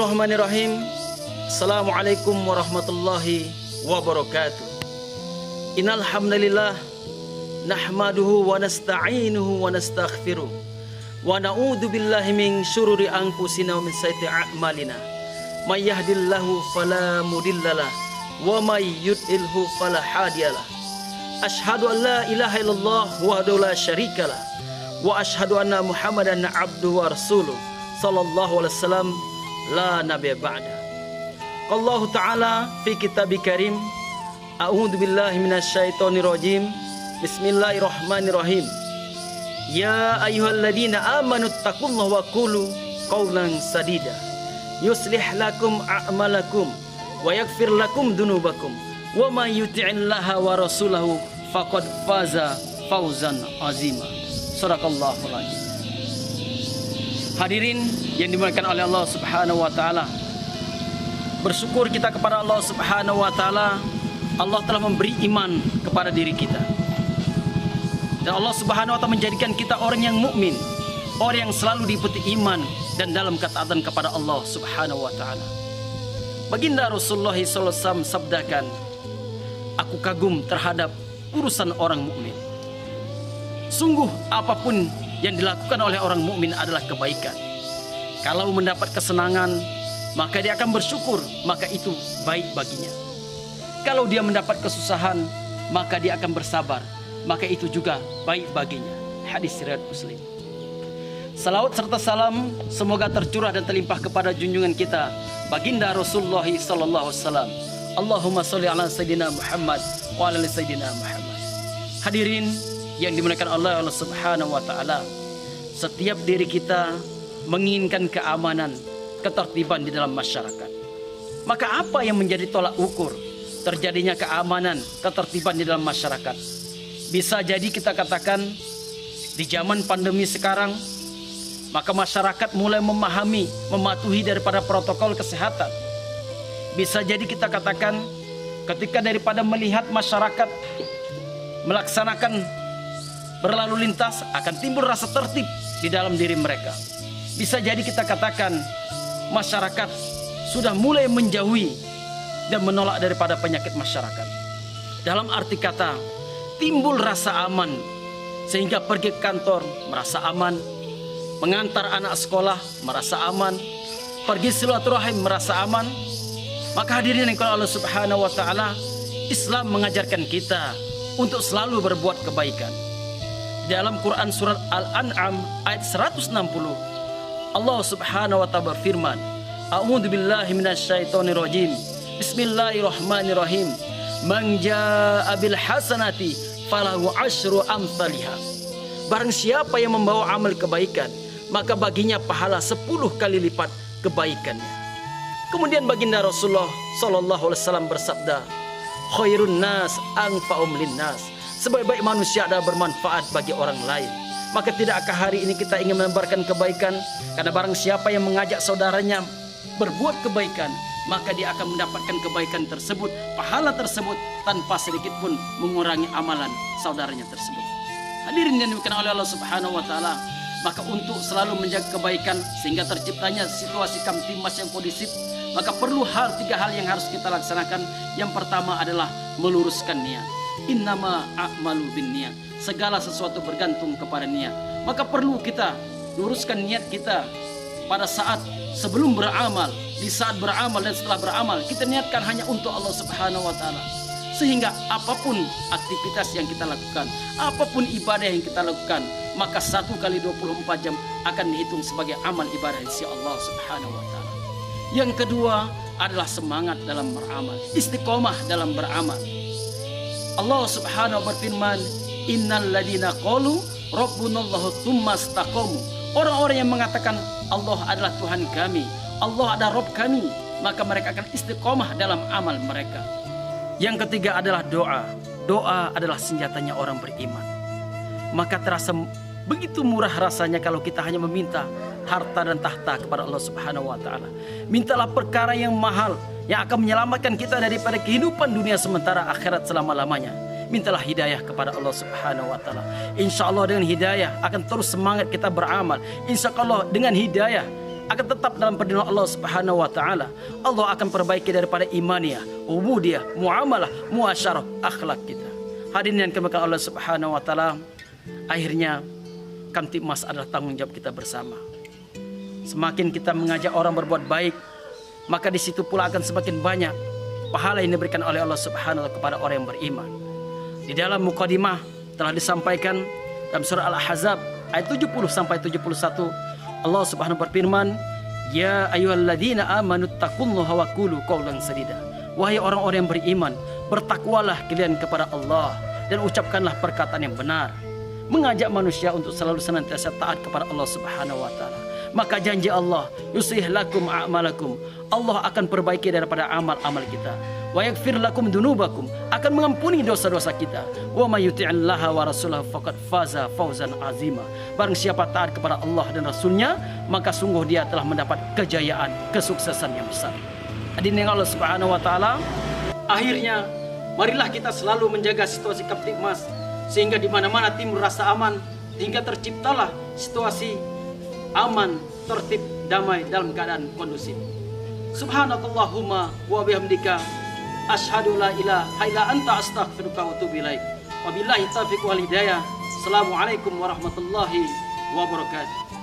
Bismillahirrahmanirrahim. Assalamualaikum warahmatullahi wabarakatuh. Innal hamdalillah nahmaduhu wa nasta'inuhu wa nastaghfiruh wa na'udzu billahi min syururi anfusina wa min sayyiati a'malina. May yahdihillahu fala mudhillalah wa may yudlilhu fala hadiyalah. Asyhadu an la ilaha illallah wahdahu la syarikalah wa asyhadu anna Muhammadan abduhu wa rasuluh sallallahu alaihi wasallam la nabiyya ba'da. Allah Ta'ala fi kitabih karim. A'udzu billahi minasyaitonir rajim. Bismillahirrahmanirrahim. Ya ayyuhalladzina amanu taqullaha wa qulu qawlan sadida. Yuslih lakum a'malakum wa yaghfir lakum dzunubakum. Wa may yuti'illaha wa rasulahu faqad faza fawzan azima. Shadaqallahul azim. Hadirin yang dimuliakan oleh Allah Subhanahu wa taala. Bersyukur kita kepada Allah Subhanahu wa taala. Allah telah memberi iman kepada diri kita. Dan Allah Subhanahu wa taala menjadikan kita orang yang mukmin, orang yang selalu diikuti iman dan dalam ketaatan kepada Allah Subhanahu wa taala. Baginda Rasulullah sallallahu alaihi wasallam sabdakan, "Aku kagum terhadap urusan orang mukmin. Sungguh apapun yang dilakukan oleh orang mukmin adalah kebaikan. Kalau mendapat kesenangan, maka dia akan bersyukur, maka itu baik baginya. Kalau dia mendapat kesusahan, maka dia akan bersabar, maka itu juga baik baginya." Hadis riwayat Muslim. Salawat serta salam semoga tercurah dan terlimpah kepada junjungan kita baginda Rasulullah sallallahu alaihi wasallam. Allahumma sholli ala sayyidina Muhammad wa ala ali sayyidina Muhammad. Hadirin yang dimuliakan Allah Subhanahu wa taala, setiap diri kita menginginkan keamanan, ketertiban di dalam masyarakat. Maka apa yang menjadi tolak ukur terjadinya keamanan, ketertiban di dalam masyarakat? Bisa jadi kita katakan di zaman pandemi sekarang, maka masyarakat mulai memahami, mematuhi daripada protokol kesehatan. Bisa jadi kita katakan ketika daripada melihat masyarakat melaksanakan berlalu lintas, akan timbul rasa tertib di dalam diri mereka. Bisa jadi kita katakan masyarakat sudah mulai menjauhi dan menolak daripada penyakit masyarakat. Dalam arti kata, timbul rasa aman, sehingga pergi ke kantor merasa aman, mengantar anak sekolah merasa aman, pergi silaturahim merasa aman. Maka hadirin yang Allah Subhanahu wa taala, Islam mengajarkan kita untuk selalu berbuat kebaikan. Dalam Quran surat Al-An'am ayat 160, Allah Subhanahu wa taala berfirman, "A'udzu billahi minasyaitonir rajim. Bismillahirrahmanirrahim. Man jaa'a bil hasanati falahu asyru amsalihha." Barang siapa yang membawa amal kebaikan, maka baginya pahala 10 kali lipat kebaikannya. Kemudian baginda Rasulullah sallallahu alaihi wasallam bersabda, "Khairun nas anfa'um linnas." Sebaik-baik manusia adalah bermanfaat bagi orang lain. Maka tidakkah hari ini kita ingin menebarkan kebaikan? Karena barang siapa yang mengajak saudaranya berbuat kebaikan, maka dia akan mendapatkan kebaikan tersebut, pahala tersebut, tanpa sedikit pun mengurangi amalan saudaranya tersebut. Hadirin yang dimuliakan oleh Allah Subhanahu wa taala, maka untuk selalu menjaga kebaikan sehingga terciptanya situasi kamtimas yang kondusif, maka perlu 3 hal yang harus kita laksanakan. Yang pertama adalah meluruskan niat. Innama a'malu binniyat. Segala sesuatu bergantung kepada niat. Maka perlu kita luruskan niat kita pada saat sebelum beramal, di saat beramal dan setelah beramal. Kita niatkan hanya untuk Allah Subhanahu wa taala. Sehingga apapun aktivitas yang kita lakukan, apapun ibadah yang kita lakukan, maka 1 kali 24 jam akan dihitung sebagai amal ibadah di sisi Allah Subhanahu wa taala. Yang kedua adalah semangat dalam beramal, istiqomah dalam beramal. Allah Subhanahu wa berfirman, "Innal ladzina qalu rabbunallahu tsumma istaqamu." Orang-orang yang mengatakan Allah adalah Tuhan kami, Allah adalah Rabb kami, maka mereka akan istiqomah dalam amal mereka. Yang ketiga adalah doa. Doa adalah senjatanya orang beriman. Maka terasa begitu murah rasanya kalau kita hanya meminta harta dan tahta kepada Allah Subhanahu wa taala. Mintalah perkara yang mahal yang akan menyelamatkan kita daripada kehidupan dunia sementara akhirat selama-lamanya. Mintalah hidayah kepada Allah Subhanahu wa taala. Insya Allah dengan hidayah akan terus semangat kita beramal. Insya Allah dengan hidayah akan tetap dalam perlindungan Allah Subhanahu wa taala, Allah akan perbaiki daripada imaniyah, ubudiyah, muamalah, muasyarah, akhlak kita. Hadirin yang dimuliakan Allah Subhanahu wa taala, akhirnya Kamtibmas adalah tanggung jawab kita bersama. Semakin kita mengajak orang berbuat baik, maka di situ pula akan semakin banyak pahala yang diberikan oleh Allah Subhanahu wa taala kepada orang yang beriman. Di dalam mukadimah telah disampaikan dalam surah Al-Ahzab ayat 70 sampai 71, Allah Subhanahu wa taala berfirman, "Ya ayyuhalladzina amanu taqullaha wa qulu qawlan sadida." Wahai orang-orang yang beriman, bertakwalah kalian kepada Allah dan ucapkanlah perkataan yang benar. Mengajak manusia untuk selalu senantiasa taat kepada Allah Subhanahu wa taala. Maka janji Allah, yuslih lakum a'malakum, Allah akan perbaiki daripada amal-amal kita. Wa yaghfir lakum dunubakum, akan mengampuni dosa-dosa kita. Wa may yuti'illaha wa rasulahu faqad faza fawzan azima. Barang siapa taat kepada Allah dan Rasulnya, maka sungguh dia telah mendapat kejayaan, kesuksesan yang besar. Hadirin Allah Subhanahu wa taala, akhirnya marilah kita selalu menjaga situasi Kamtibmas sehingga di mana-mana timbul rasa aman, hingga terciptalah situasi aman, tertib, damai dalam keadaan kondusif. Subhanakallahumma wa bihamdika asyhadu la ilaha illa anta astaghfiruka wa atubu ilaik. Wabillahi taufiq wal hidayah. Assalamualaikum warahmatullahi wabarakatuh.